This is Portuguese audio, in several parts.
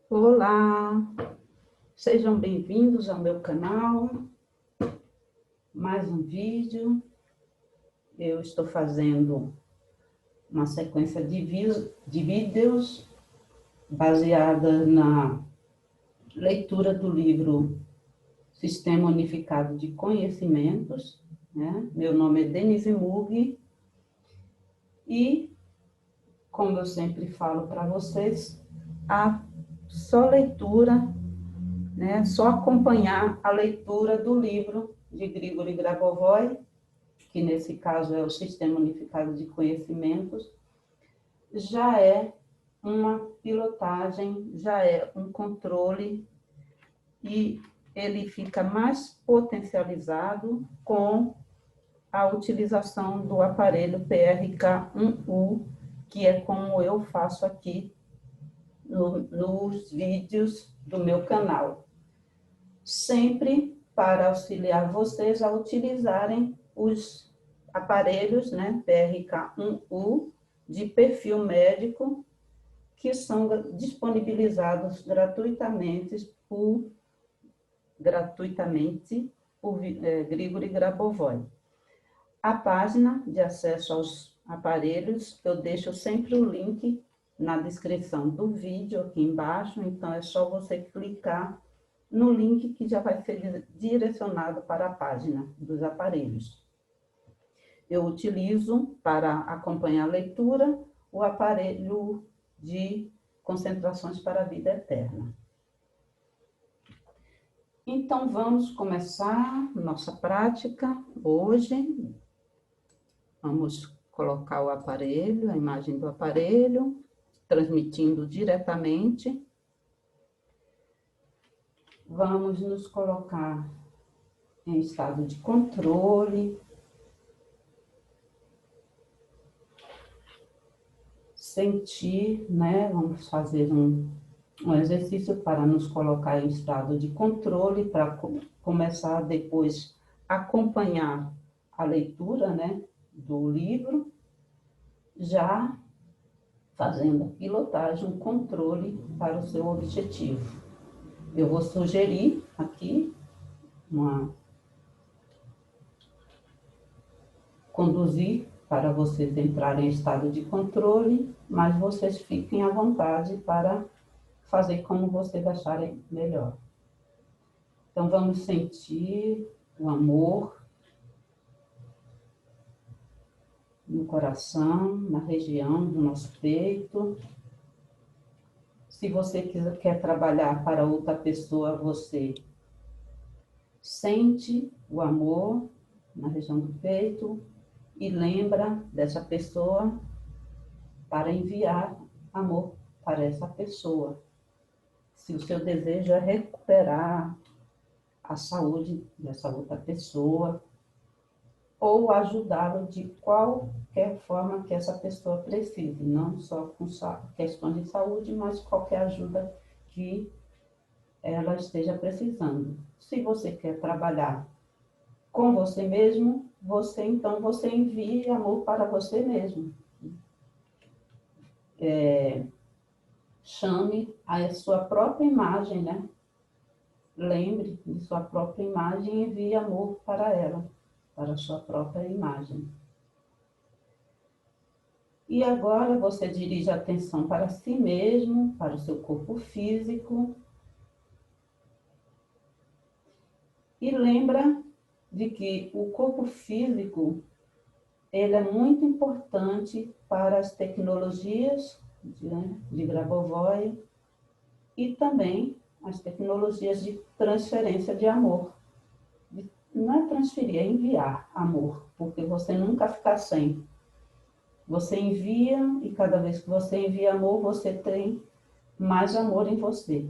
Olá, sejam bem-vindos ao meu canal, mais um vídeo. Eu estou fazendo uma sequência de vídeos baseada na leitura do livro Sistema Unificado de Conhecimentos, né? Meu nome é Denise Mug e, como eu sempre falo para vocês, a só leitura, né? Só acompanhar a leitura do livro de Grigori Grabovoi, que nesse caso é o Sistema Unificado de Conhecimentos, já é uma pilotagem, já é um controle e ele fica mais potencializado com a utilização do aparelho PRK1U, que é como eu faço aqui nos vídeos do meu canal. Sempre para auxiliar vocês a utilizarem os aparelhos, né, PRK1U, de perfil médico, que são disponibilizados gratuitamente por Grigori Grabovoi. A página de acesso aos aparelhos, eu deixo sempre o link na descrição do vídeo aqui embaixo, então é só você clicar no link que já vai ser direcionado para a página dos aparelhos. Eu utilizo para acompanhar a leitura o aparelho de concentrações para a vida eterna. Então, vamos começar nossa prática hoje. Vamos colocar o aparelho, a imagem do aparelho, transmitindo diretamente. Vamos nos colocar em estado de controle, sentir, né? Vamos fazer um exercício para nos colocar em estado de controle, para começar depois a acompanhar a leitura, né, do livro, já fazendo a pilotagem, um controle para o seu objetivo. Eu vou sugerir aqui conduzir para vocês entrarem em estado de controle, mas vocês fiquem à vontade para fazer como vocês acharem melhor. Então, vamos sentir o amor no coração, na região do nosso peito. Se você quer trabalhar para outra pessoa, você sente o amor na região do peito e lembra dessa pessoa para enviar amor para essa pessoa. Se o seu desejo é recuperar a saúde dessa outra pessoa ou ajudá-lo de qualquer forma que essa pessoa precise, não só com questões de saúde, mas qualquer ajuda que ela esteja precisando. Se você quer trabalhar com você mesmo, então você envie amor para você mesmo. Chame a sua própria imagem, né? Lembre de sua própria imagem e envie amor para ela, para a sua própria imagem. E agora você dirige a atenção para si mesmo, para o seu corpo físico. E lembra de que o corpo físico, ele é muito importante para as tecnologias de Grabovoi e também as tecnologias de transferência de amor. Não é transferir, é enviar amor, porque você nunca fica sem. Você envia e cada vez que você envia amor, você tem mais amor em você.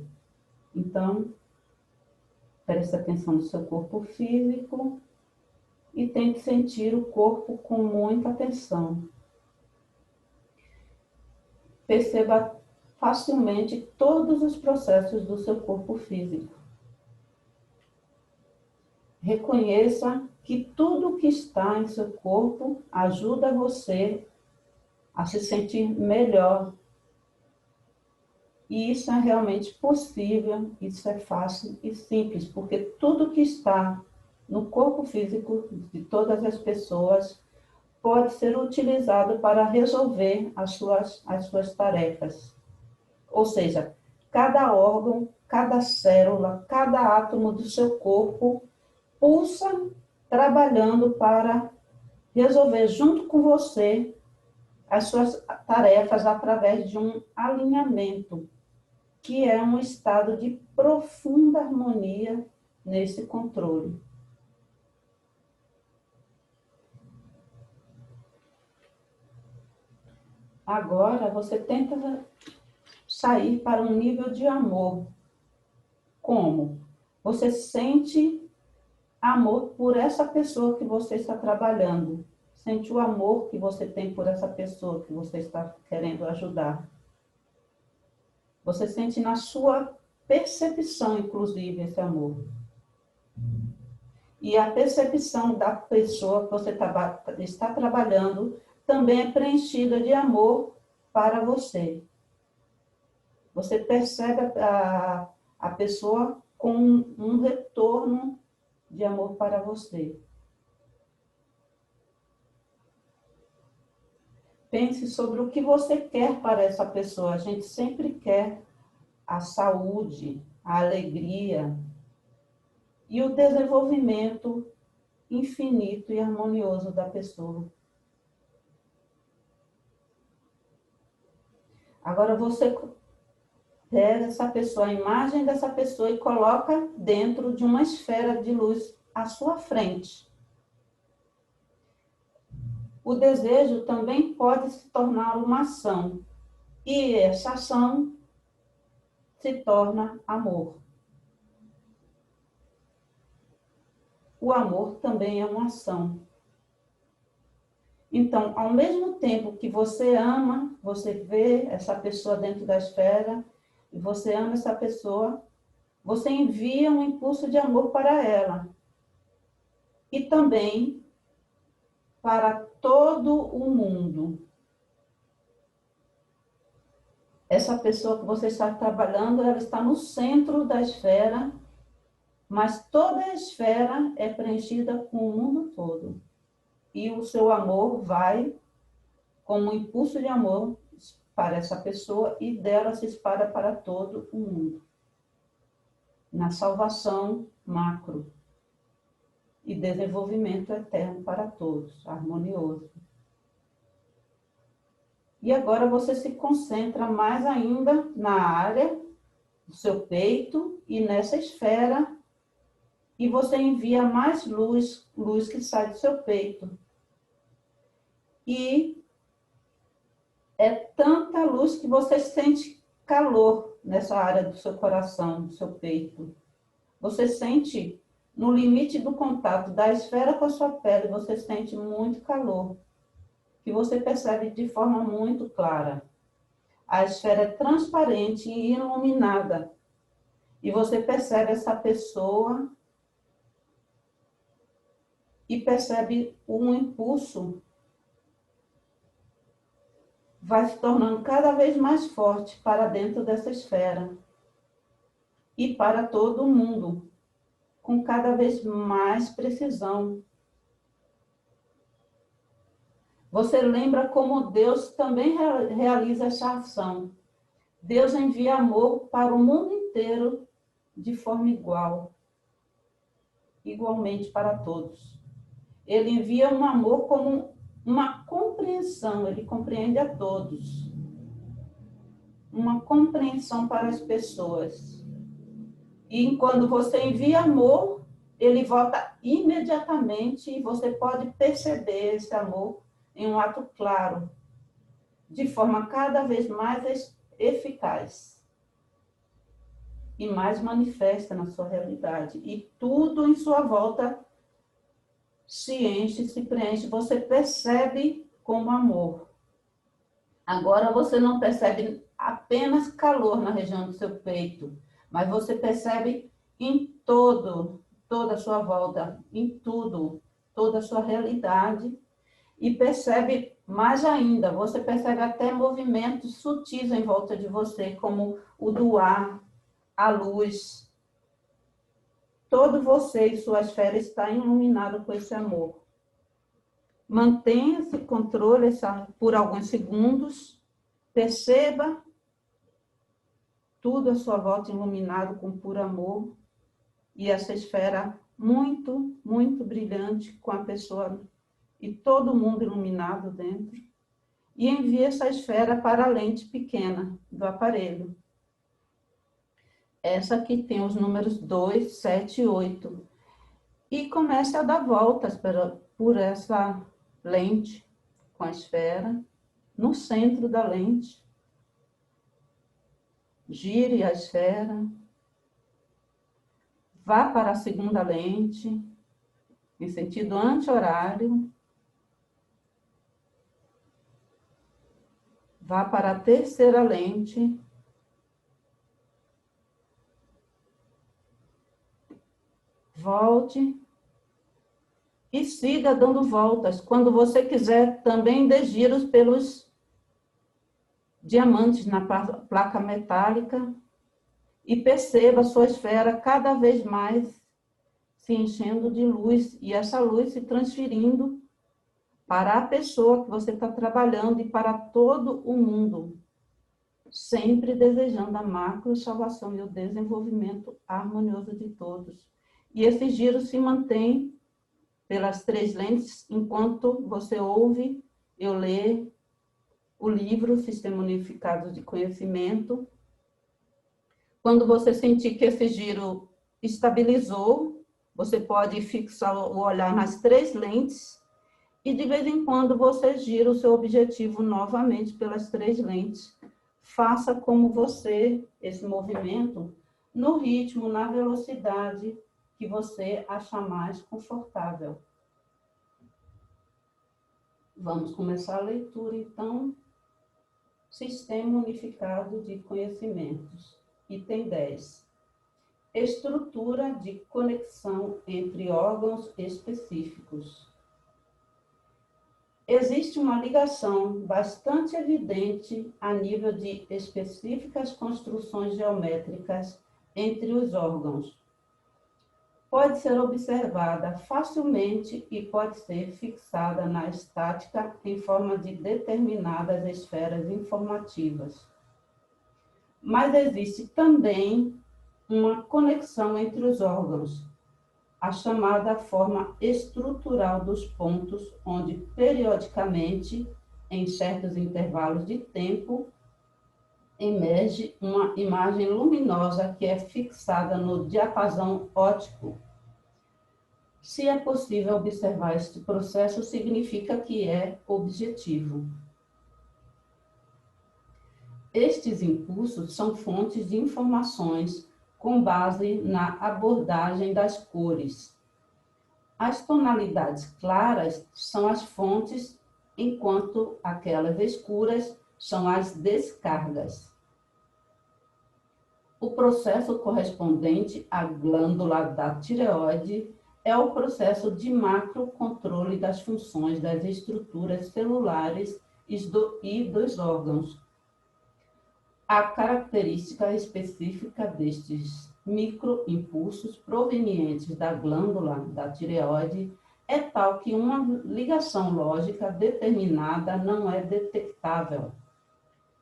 Então, preste atenção no seu corpo físico e tente sentir o corpo com muita atenção. Perceba facilmente todos os processos do seu corpo físico. Reconheça que tudo que está em seu corpo ajuda você a se sentir melhor. E isso é realmente possível, isso é fácil e simples, porque tudo que está no corpo físico de todas as pessoas pode ser utilizado para resolver as suas tarefas. Ou seja, cada órgão, cada célula, cada átomo do seu corpo pulsa trabalhando para resolver junto com você as suas tarefas através de um alinhamento, que é um estado de profunda harmonia nesse controle. Agora você tenta sair para um nível de amor. Como? Você sente amor por essa pessoa que você está trabalhando. Sente o amor que você tem por essa pessoa que você está querendo ajudar. Você sente na sua percepção, inclusive, esse amor. E a percepção da pessoa que você está trabalhando também é preenchida de amor para você. Você percebe a pessoa com um retorno de amor para você. Pense sobre o que você quer para essa pessoa. A gente sempre quer a saúde, a alegria e o desenvolvimento infinito e harmonioso da pessoa. Agora você pega essa pessoa, a imagem dessa pessoa e coloca dentro de uma esfera de luz à sua frente. O desejo também pode se tornar uma ação, e essa ação se torna amor. O amor também é uma ação. Então, ao mesmo tempo que você ama, você vê essa pessoa dentro da esfera, e você ama essa pessoa, você envia um impulso de amor para ela. E também para todo o mundo. Essa pessoa que você está trabalhando, ela está no centro da esfera, mas toda a esfera é preenchida com o mundo todo. E o seu amor vai, como um impulso de amor, para essa pessoa e dela se espalha para todo o mundo. Na salvação macro e desenvolvimento eterno para todos, harmonioso. E agora você se concentra mais ainda na área do seu peito e nessa esfera, e você envia mais luz que sai do seu peito. E é tanta luz que você sente calor nessa área do seu coração, do seu peito. Você sente, no limite do contato da esfera com a sua pele, você sente muito calor, que você percebe de forma muito clara. A esfera é transparente e iluminada. E você percebe essa pessoa e percebe um impulso. Vai se tornando cada vez mais forte para dentro dessa esfera. E para todo o mundo, com cada vez mais precisão. Você lembra como Deus também realiza essa ação. Deus envia amor para o mundo inteiro de forma igual, igualmente para todos. Ele envia um amor como uma compreensão, ele compreende a todos. Uma compreensão para as pessoas. E quando você envia amor, ele volta imediatamente e você pode perceber esse amor em um ato claro, de forma cada vez mais eficaz e mais manifesta na sua realidade. E tudo em sua volta se enche, se preenche, você percebe como amor. Agora você não percebe apenas calor na região do seu peito, mas você percebe em toda a sua volta, em tudo, toda a sua realidade, e percebe Mais ainda, você percebe até movimentos sutis em volta de você, como o do ar, a luz. Todo você e sua esfera está iluminado com esse amor. Mantenha esse controle por alguns segundos. Perceba tudo à sua volta iluminado com puro amor. E essa esfera muito, muito brilhante com a pessoa e todo mundo iluminado dentro. E envie essa esfera para a lente pequena do aparelho. Essa aqui tem os números 2, 7 e 8. E comece a dar voltas por essa lente com a esfera, no centro da lente. Gire a esfera. Vá para a segunda lente, em sentido anti-horário. Vá para a terceira lente. Volte e siga dando voltas. Quando você quiser, também dê giros pelos diamantes na placa metálica e perceba a sua esfera cada vez mais se enchendo de luz e essa luz se transferindo para a pessoa que você está trabalhando e para todo o mundo, sempre desejando a macro salvação e o desenvolvimento harmonioso de todos. E esse giro se mantém pelas 3 lentes, enquanto você ouve eu ler o livro Sistema Unificado de Conhecimento. Quando você sentir que esse giro estabilizou, você pode fixar o olhar nas 3 lentes e de vez em quando você gira o seu objetivo novamente pelas 3 lentes. Faça como você, esse movimento, no ritmo, na velocidade que você achar mais confortável. Vamos começar a leitura, então. Sistema Unificado de Conhecimentos. Item 10. Estrutura de conexão entre órgãos específicos. Existe uma ligação bastante evidente a nível de específicas construções geométricas entre os órgãos. Pode ser observada facilmente e pode ser fixada na estática em forma de determinadas esferas informativas. Mas existe também uma conexão entre os órgãos, a chamada forma estrutural dos pontos, onde periodicamente, em certos intervalos de tempo, emerge uma imagem luminosa que é fixada no diapasão óptico. Se é possível observar este processo, significa que é objetivo. Estes impulsos são fontes de informações com base na abordagem das cores. As tonalidades claras são as fontes, enquanto aquelas escuras são as descargas. O processo correspondente à glândula da tireoide é o processo de macrocontrole das funções das estruturas celulares e dos órgãos. A característica específica destes microimpulsos provenientes da glândula da tireoide é tal que uma ligação lógica determinada não é detectável.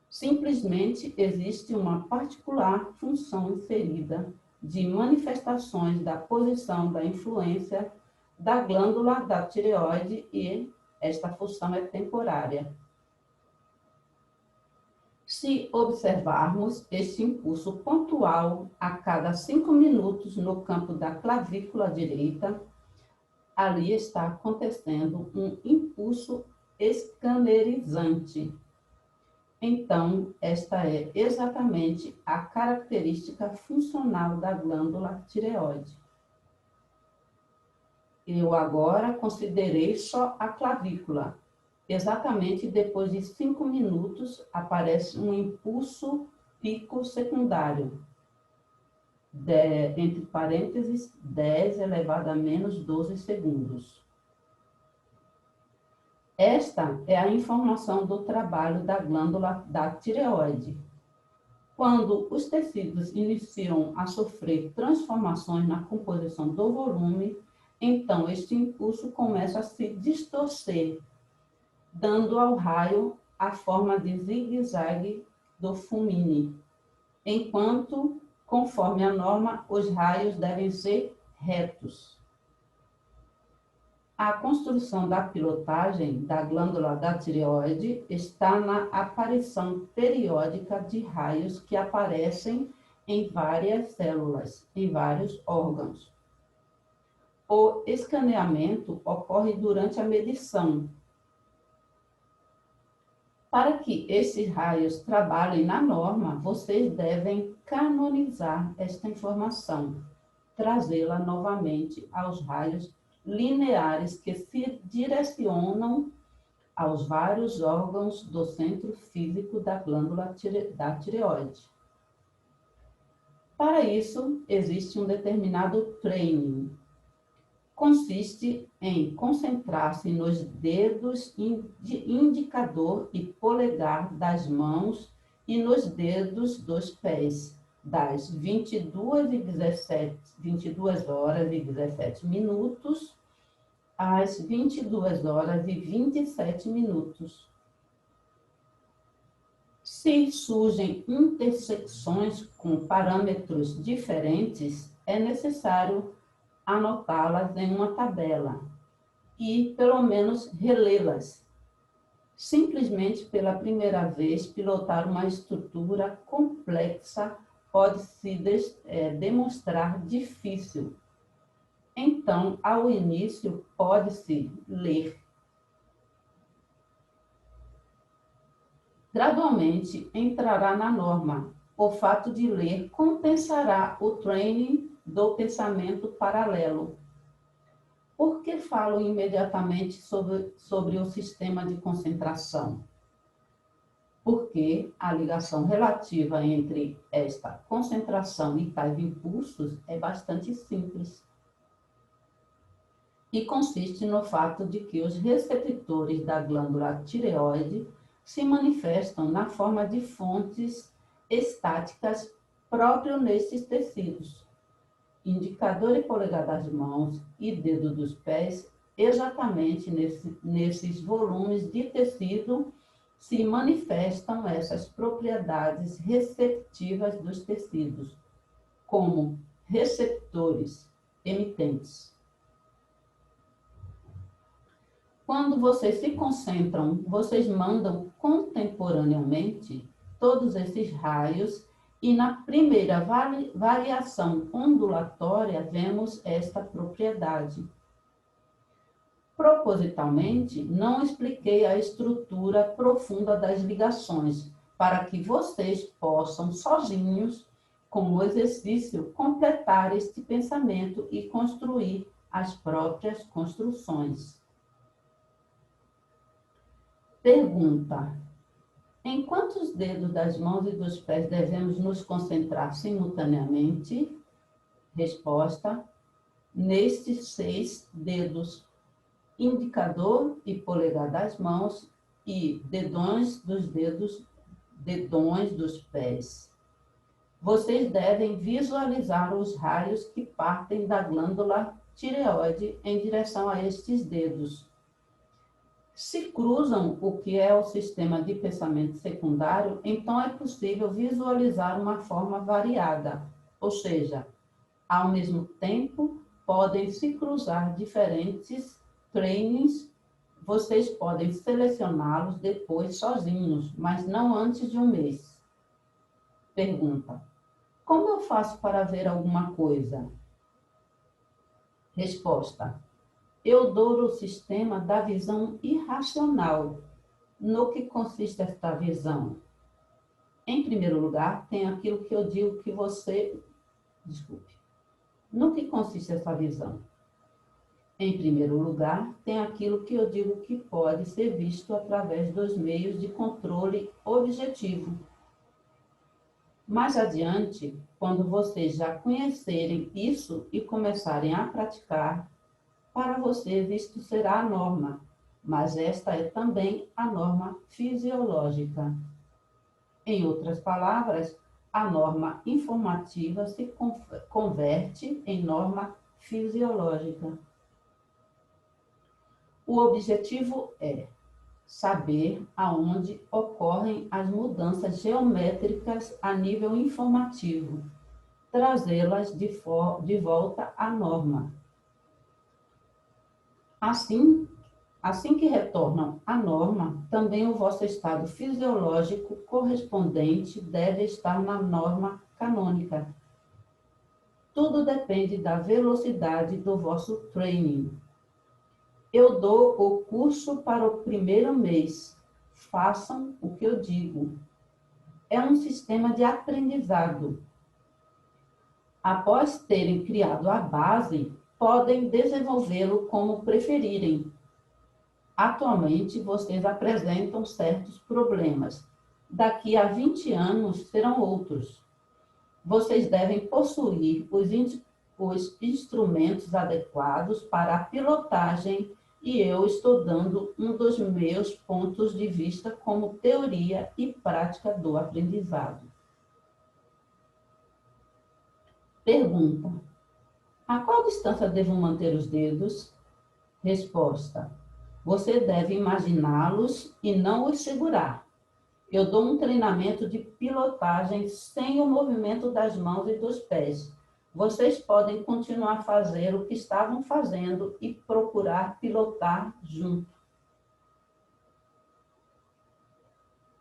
Simplesmente existe uma particular função inserida de manifestações da posição da influência da glândula da tireoide e esta função é temporária. Se observarmos este impulso pontual a cada 5 minutos no campo da clavícula direita, ali está acontecendo um impulso escanerizante. Então, esta é exatamente a característica funcional da glândula tireoide. Eu agora considerei só a clavícula. Exatamente depois de 5 minutos, aparece um impulso pico secundário, entre parênteses, 10 elevado a menos 12 segundos. Esta é a informação do trabalho da glândula da tireoide. Quando os tecidos iniciam a sofrer transformações na composição do volume, então este impulso começa a se distorcer, dando ao raio a forma de zigue-zague do Fumini, enquanto, conforme a norma, os raios devem ser retos. A construção da pilotagem da glândula da tireoide está na aparição periódica de raios que aparecem em várias células, em vários órgãos. O escaneamento ocorre durante a medição. Para que esses raios trabalhem na norma, vocês devem canonizar esta informação, trazê-la novamente aos raios lineares que se direcionam aos vários órgãos do centro físico da glândula da tireoide. Para isso, existe um determinado training. Consiste em concentrar-se nos dedos indicador e polegar das mãos e nos dedos dos pés, das 22 horas e 17 minutos às 22 horas e 27 minutos. Se surgem intersecções com parâmetros diferentes, é necessário anotá-las em uma tabela e, pelo menos, relê-las. Simplesmente pela primeira vez, pilotar uma estrutura complexa pode se demonstrar difícil. Então, ao início, pode-se ler. Gradualmente, entrará na norma. O fato de ler compensará o training do pensamento paralelo. Por que falo imediatamente sobre o sistema de concentração? Porque a ligação relativa entre esta concentração e tais impulsos é bastante simples. E consiste no fato de que os receptores da glândula tireoide se manifestam na forma de fontes estáticas próprio nesses tecidos, indicador e polegar das mãos e dedo dos pés, exatamente nesses volumes de tecido se manifestam essas propriedades receptivas dos tecidos, como receptores emitentes. Quando vocês se concentram, vocês mandam contemporaneamente todos esses raios e na primeira variação ondulatória vemos esta propriedade. Propositalmente, não expliquei a estrutura profunda das ligações, para que vocês possam, sozinhos, com o exercício, completar este pensamento e construir as próprias construções. Pergunta: em quantos dedos das mãos e dos pés devemos nos concentrar simultaneamente? Resposta: nestes 6 dedos, indicador e polegar das mãos e dedões dos pés. Vocês devem visualizar os raios que partem da glândula tireoide em direção a estes dedos. Se cruzam o que é o sistema de pensamento secundário, então é possível visualizar uma forma variada, ou seja, ao mesmo tempo podem se cruzar diferentes trainings, vocês podem selecioná-los depois sozinhos, mas não antes de um mês. Pergunta: como eu faço para ver alguma coisa? Resposta: eu dou o sistema da visão irracional. No que consiste esta visão? Em primeiro lugar, tem aquilo que eu digo que você... Desculpe. No que consiste essa visão? Em primeiro lugar, tem aquilo que eu digo que pode ser visto através dos meios de controle objetivo. Mais adiante, quando vocês já conhecerem isso e começarem a praticar, para vocês isto será a norma. mas esta é também a norma fisiológica. Em outras palavras, a norma informativa se converte em norma fisiológica. O objetivo é saber aonde ocorrem as mudanças geométricas a nível informativo, trazê-las de volta à norma. Assim que retornam à norma, também o vosso estado fisiológico correspondente deve estar na norma canônica. Tudo depende da velocidade do vosso training. Eu dou o curso para o primeiro mês. Façam o que eu digo. É um sistema de aprendizado. Após terem criado a base, podem desenvolvê-lo como preferirem. Atualmente, vocês apresentam certos problemas. Daqui a 20 anos, serão outros. Vocês devem possuir os instrumentos adequados para a pilotagem e eu estou dando um dos meus pontos de vista como teoria e prática do aprendizado. Pergunta: a qual distância devo manter os dedos? Resposta: você deve imaginá-los e não os segurar. Eu dou um treinamento de pilotagem sem o movimento das mãos e dos pés. Vocês podem continuar a fazer o que estavam fazendo e procurar pilotar junto.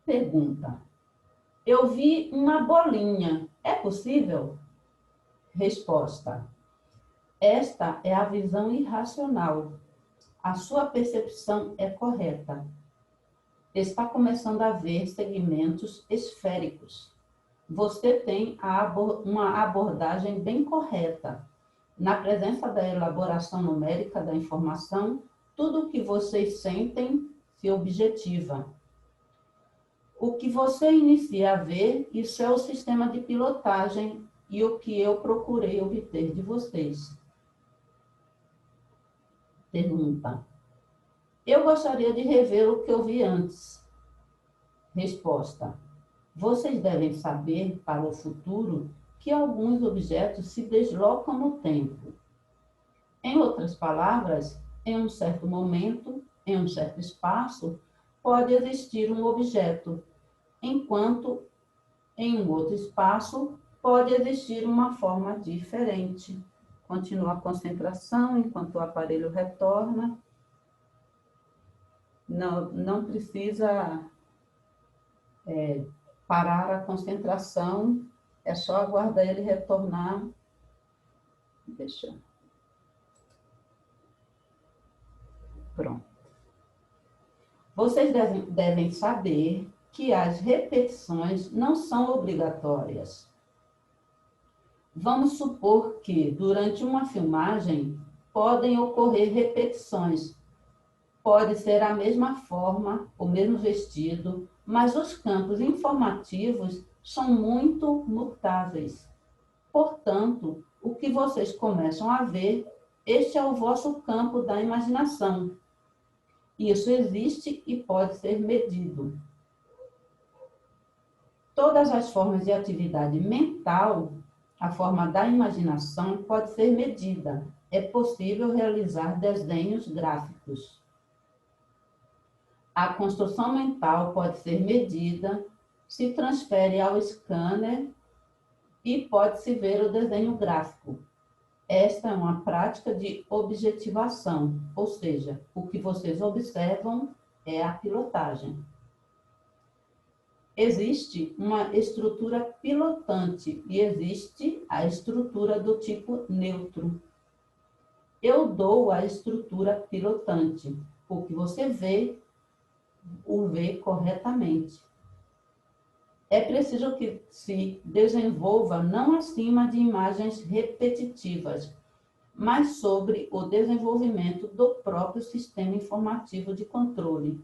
Pergunta: eu vi uma bolinha. É possível? Resposta: esta é a visão irracional. A sua percepção é correta. Está começando a ver segmentos esféricos. Você tem uma abordagem bem correta. Na presença da elaboração numérica da informação, tudo o que vocês sentem se objetiva. O que você inicia a ver, isso é o sistema de pilotagem e o que eu procurei obter de vocês. Pergunta: eu gostaria de rever o que eu vi antes. Resposta: vocês devem saber, para o futuro, que alguns objetos se deslocam no tempo. Em outras palavras, em um certo momento, em um certo espaço, pode existir um objeto, enquanto em um outro espaço pode existir uma forma diferente. Continua a concentração enquanto o aparelho retorna. Não precisa parar a concentração, é só aguardar ele retornar. Deixa. Pronto. Vocês devem saber que as repetições não são obrigatórias. Vamos supor que, durante uma filmagem, podem ocorrer repetições. Pode ser a mesma forma, o mesmo vestido, mas os campos informativos são muito mutáveis. Portanto, o que vocês começam a ver, este é o vosso campo da imaginação. Isso existe e pode ser medido. Todas as formas de atividade mental, a forma da imaginação, pode ser medida. É possível realizar desenhos gráficos. A construção mental pode ser medida, se transfere ao scanner e pode-se ver o desenho gráfico. Esta é uma prática de objetivação, ou seja, o que vocês observam é a pilotagem. Existe uma estrutura pilotante e existe a estrutura do tipo neutro. Eu dou a estrutura pilotante, o que você vê, o vê corretamente. É preciso que se desenvolva não acima de imagens repetitivas, mas sobre o desenvolvimento do próprio sistema informativo de controle.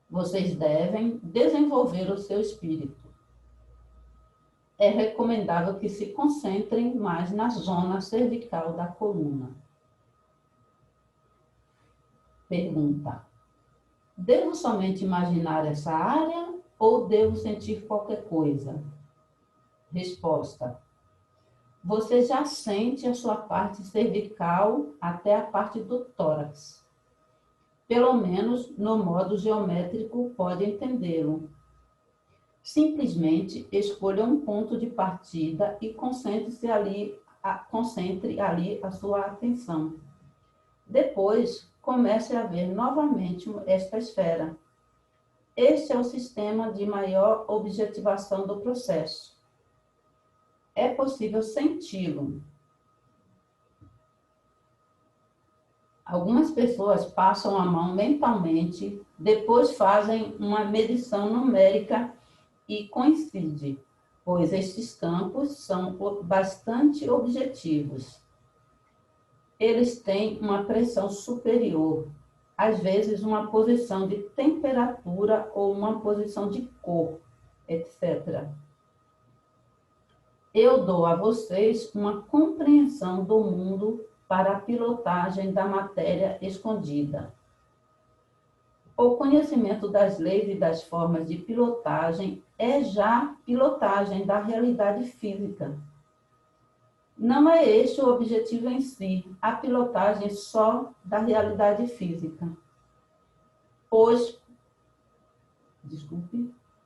Vocês devem desenvolver o seu espírito. É recomendável que se concentrem mais na zona cervical da coluna. Pergunta: devo somente imaginar essa área ou devo sentir qualquer coisa? Resposta: você já sente a sua parte cervical até a parte do tórax. Pelo menos no modo geométrico pode entendê-lo. Simplesmente escolha um ponto de partida e concentre ali a sua atenção. Depois, comece a ver novamente esta esfera. Este é o sistema de maior objetivação do processo. É possível senti-lo. Algumas pessoas passam a mão mentalmente, depois fazem uma medição numérica e coincide, pois estes campos são bastante objetivos. Eles têm uma pressão superior, às vezes uma posição de temperatura ou uma posição de cor, etc. Eu dou a vocês uma compreensão do mundo para a pilotagem da matéria escondida. O conhecimento das leis e das formas de pilotagem é já pilotagem da realidade física. Não é este o objetivo em si, a pilotagem só da realidade física. Pois,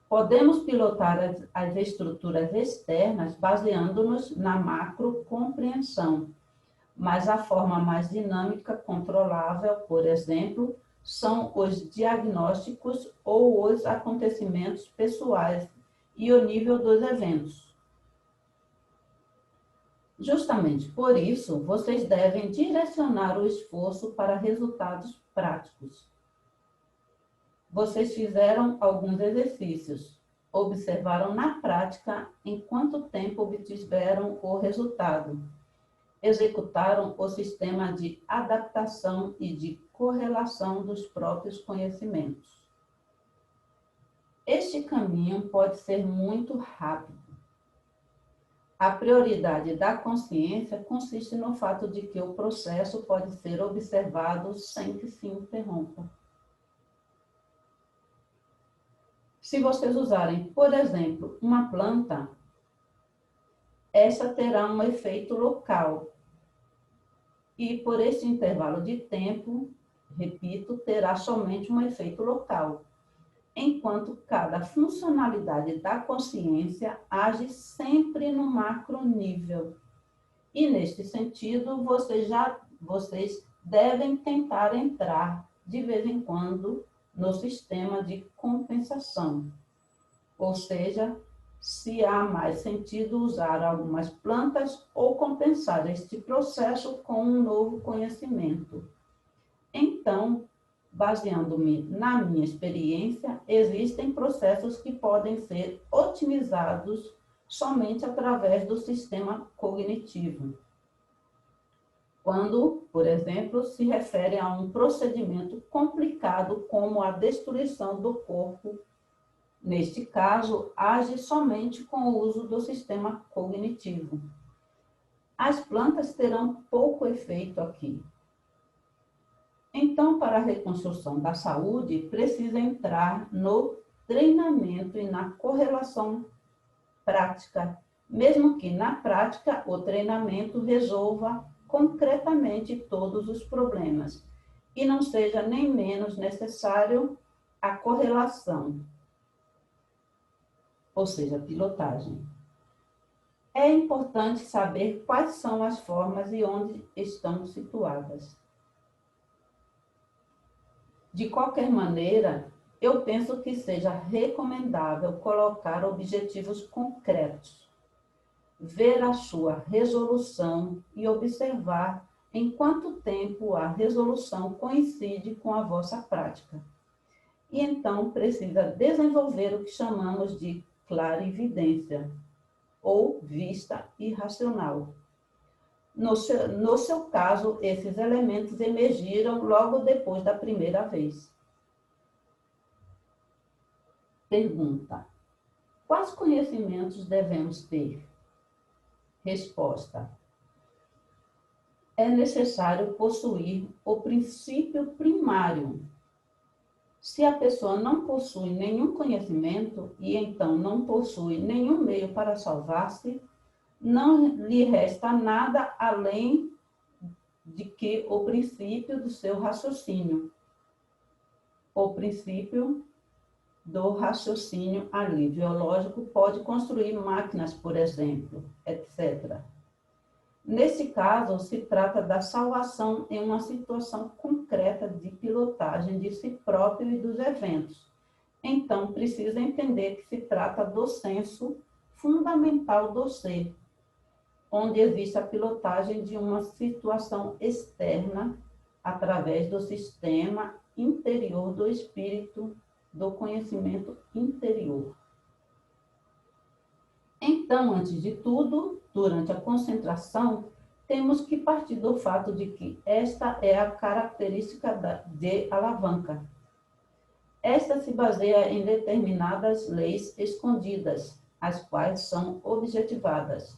podemos pilotar as estruturas externas baseando-nos na macrocompreensão, mas a forma mais dinâmica, controlável, por exemplo, são os diagnósticos ou os acontecimentos pessoais e o nível dos eventos. Justamente por isso, vocês devem direcionar o esforço para resultados práticos. Vocês fizeram alguns exercícios, observaram na prática em quanto tempo obtiveram o resultado, executaram o sistema de adaptação e de correlação dos próprios conhecimentos. Este caminho pode ser muito rápido. A prioridade da consciência consiste no fato de que o processo pode ser observado sem que se interrompa. Se vocês usarem, por exemplo, uma planta, essa terá um efeito local. E por esse intervalo de tempo, repito, terá somente um efeito local, enquanto cada funcionalidade da consciência age sempre no macronível. E neste sentido, vocês devem tentar entrar de vez em quando no sistema de compensação. Ou seja, se há mais sentido usar algumas plantas ou compensar este processo com um novo conhecimento. Então, baseando-me na minha experiência, existem processos que podem ser otimizados somente através do sistema cognitivo. Quando, por exemplo, se refere a um procedimento complicado como a destruição do corpo, neste caso, age somente com o uso do sistema cognitivo. As plantas terão pouco efeito aqui. Então, para a reconstrução da saúde, precisa entrar no treinamento e na correlação prática, mesmo que na prática o treinamento resolva concretamente todos os problemas e não seja nem menos necessário a correlação, ou seja, pilotagem. É importante saber quais são as formas e onde estão situadas. De qualquer maneira, eu penso que seja recomendável colocar objetivos concretos, ver a sua resolução e observar em quanto tempo a resolução coincide com a vossa prática. E então precisa desenvolver o que chamamos de clarividência, ou vista irracional. No seu caso, esses elementos emergiram logo depois da primeira vez. Pergunta: quais conhecimentos devemos ter? Resposta: é necessário possuir o princípio primário. Se a pessoa não possui nenhum conhecimento e então não possui nenhum meio para salvar-se, não lhe resta nada além de que o princípio do seu raciocínio. O princípio do raciocínio ali, biológico, pode construir máquinas, por exemplo, etc. Nesse caso, se trata da salvação em uma situação concreta de pilotagem de si próprio e dos eventos. Então, precisa entender que se trata do senso fundamental do ser, onde existe a pilotagem de uma situação externa através do sistema interior do espírito, do conhecimento interior. Então, antes de tudo, durante a concentração, temos que partir do fato de que esta é a característica de alavanca. Esta se baseia em determinadas leis escondidas, as quais são objetivadas.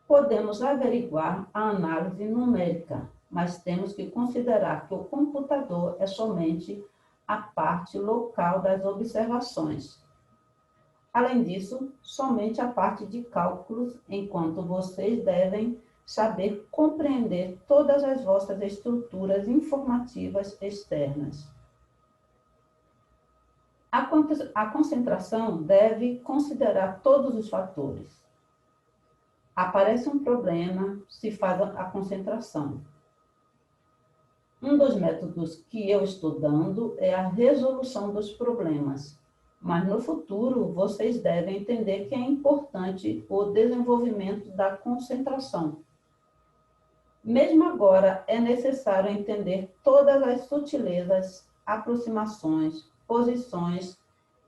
Podemos averiguar a análise numérica, mas temos que considerar que o computador é somente a parte local das observações. Além disso, somente a parte de cálculos, enquanto vocês devem saber compreender todas as vossas estruturas informativas externas. A concentração deve considerar todos os fatores. Aparece um problema, se faz a concentração. Um dos métodos que eu estou dando é a resolução dos problemas. Mas no futuro, vocês devem entender que é importante o desenvolvimento da concentração. Mesmo agora, é necessário entender todas as sutilezas, aproximações, posições,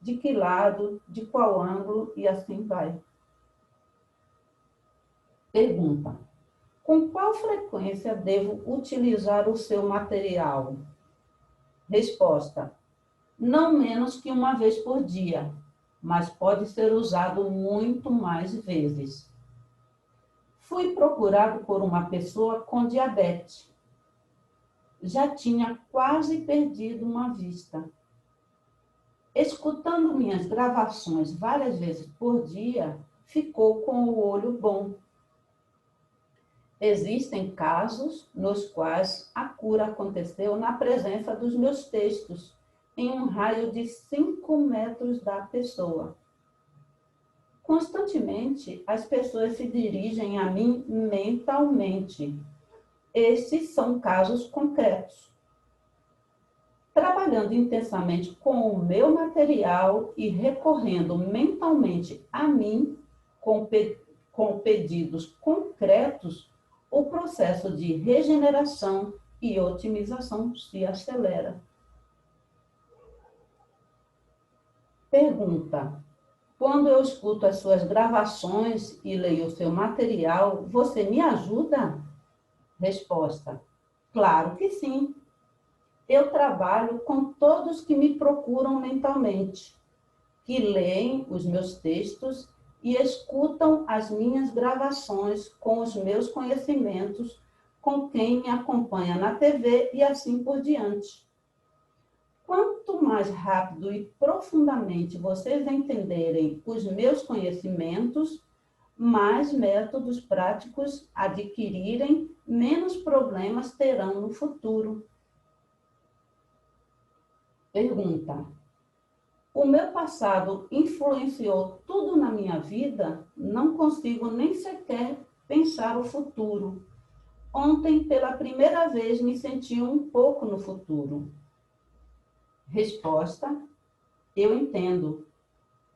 de que lado, de qual ângulo e assim vai. Pergunta: com qual frequência devo utilizar o seu material? Resposta: não menos que uma vez por dia, mas pode ser usado muito mais vezes. Fui procurado por uma pessoa com diabetes. Já tinha quase perdido uma vista. Escutando minhas gravações várias vezes por dia, ficou com o olho bom. Existem casos nos quais a cura aconteceu na presença dos meus textos, em um raio de 5 metros da pessoa. Constantemente, as pessoas se dirigem a mim mentalmente. Estes são casos concretos. Trabalhando intensamente com o meu material e recorrendo mentalmente a mim com pedidos concretos, o processo de regeneração e otimização se acelera. Pergunta: quando eu escuto as suas gravações e leio o seu material, você me ajuda? Resposta: claro que sim. Eu trabalho com todos que me procuram mentalmente, que leem os meus textos e escutam as minhas gravações com os meus conhecimentos, com quem me acompanha na TV e assim por diante. Quanto mais rápido e profundamente vocês entenderem os meus conhecimentos, mais métodos práticos adquirirem, menos problemas terão no futuro. Pergunta: o meu passado influenciou tudo na minha vida? Não consigo nem sequer pensar o futuro. Ontem, pela primeira vez, me senti um pouco no futuro. Resposta: eu entendo.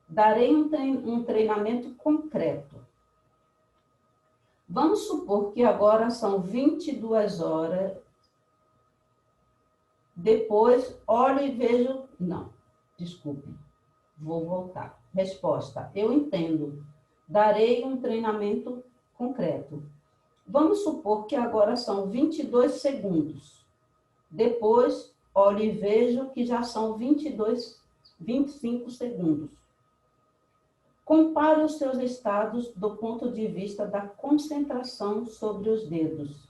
Darei um treinamento concreto. Vamos supor que agora são 22 horas. Depois, olho e vejo... Não, desculpe. Vou voltar. Resposta: eu entendo. Darei um treinamento concreto. Vamos supor que agora são 22 segundos. Depois, olho e vejo que já são 25 segundos. Compare os seus estados do ponto de vista da concentração sobre os dedos.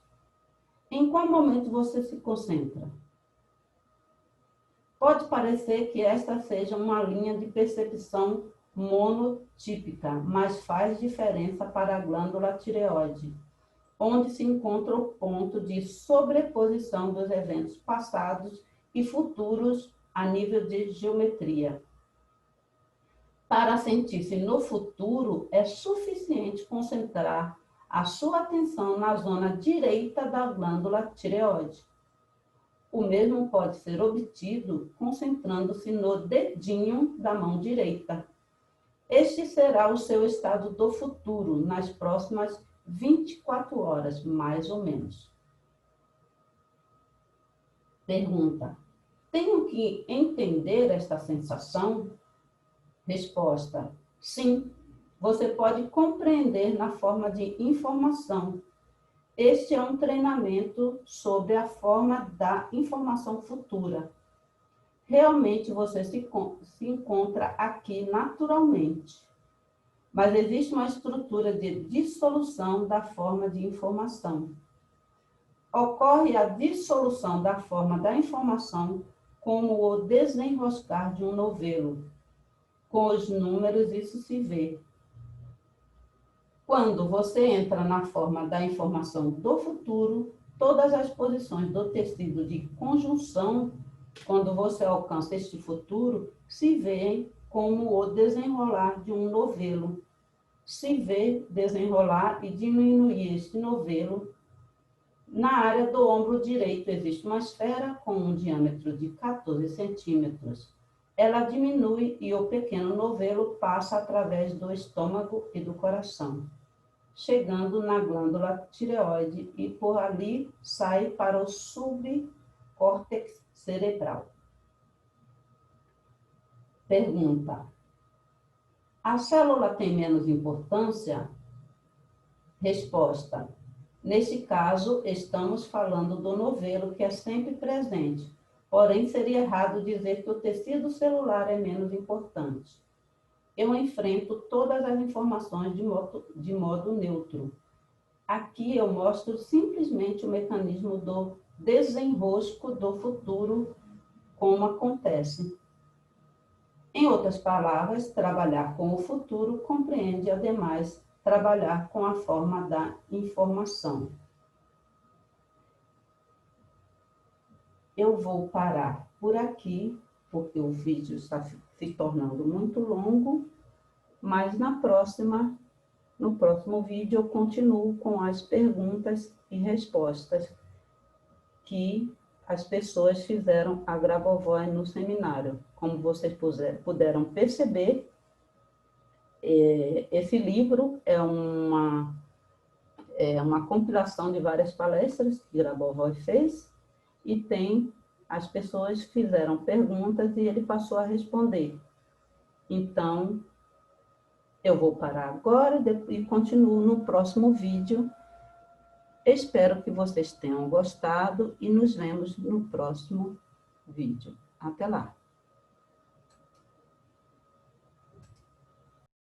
Em qual momento você se concentra? Pode parecer que esta seja uma linha de percepção monotípica, mas faz diferença para a glândula tireoide, onde se encontra o ponto de sobreposição dos eventos passados e futuros a nível de geometria. Para sentir-se no futuro, é suficiente concentrar a sua atenção na zona direita da glândula tireoide. O mesmo pode ser obtido concentrando-se no dedinho da mão direita. Este será o seu estado do futuro nas próximas 24 horas, mais ou menos. Pergunta: tenho que entender esta sensação? Resposta: sim. Você pode compreender na forma de informação. Este é um treinamento sobre a forma da informação futura. Realmente você se encontra aqui naturalmente. Mas existe uma estrutura de dissolução da forma de informação. Ocorre a dissolução da forma da informação como o desenroscar de um novelo. Com os números isso se vê. Quando você entra na forma da informação do futuro, todas as posições do tecido de conjunção, quando você alcança este futuro, se veem como o desenrolar de um novelo. Se vê desenrolar e diminuir este novelo. Na área do ombro direito existe uma esfera com um diâmetro de 14 centímetros. Ela diminui e o pequeno novelo passa através do estômago e do coração, chegando na glândula tireoide e por ali sai para o subcórtex cerebral. Pergunta: a célula tem menos importância? Resposta: neste caso, estamos falando do novelo que é sempre presente, porém seria errado dizer que o tecido celular é menos importante. Eu enfrento todas as informações de modo neutro. Aqui eu mostro simplesmente o mecanismo do desenrosco do futuro, como acontece. Em outras palavras, trabalhar com o futuro compreende, ademais, trabalhar com a forma da informação. Eu vou parar por aqui, porque o vídeo está se tornando muito longo, mas no próximo vídeo eu continuo com as perguntas e respostas que as pessoas fizeram a Grabovoi no seminário. Como vocês puderam perceber, esse livro é uma compilação de várias palestras que Grabovoi fez, e as pessoas fizeram perguntas e ele passou a responder. Então, eu vou parar agora e continuo no próximo vídeo. Espero que vocês tenham gostado e nos vemos no próximo vídeo. Até lá!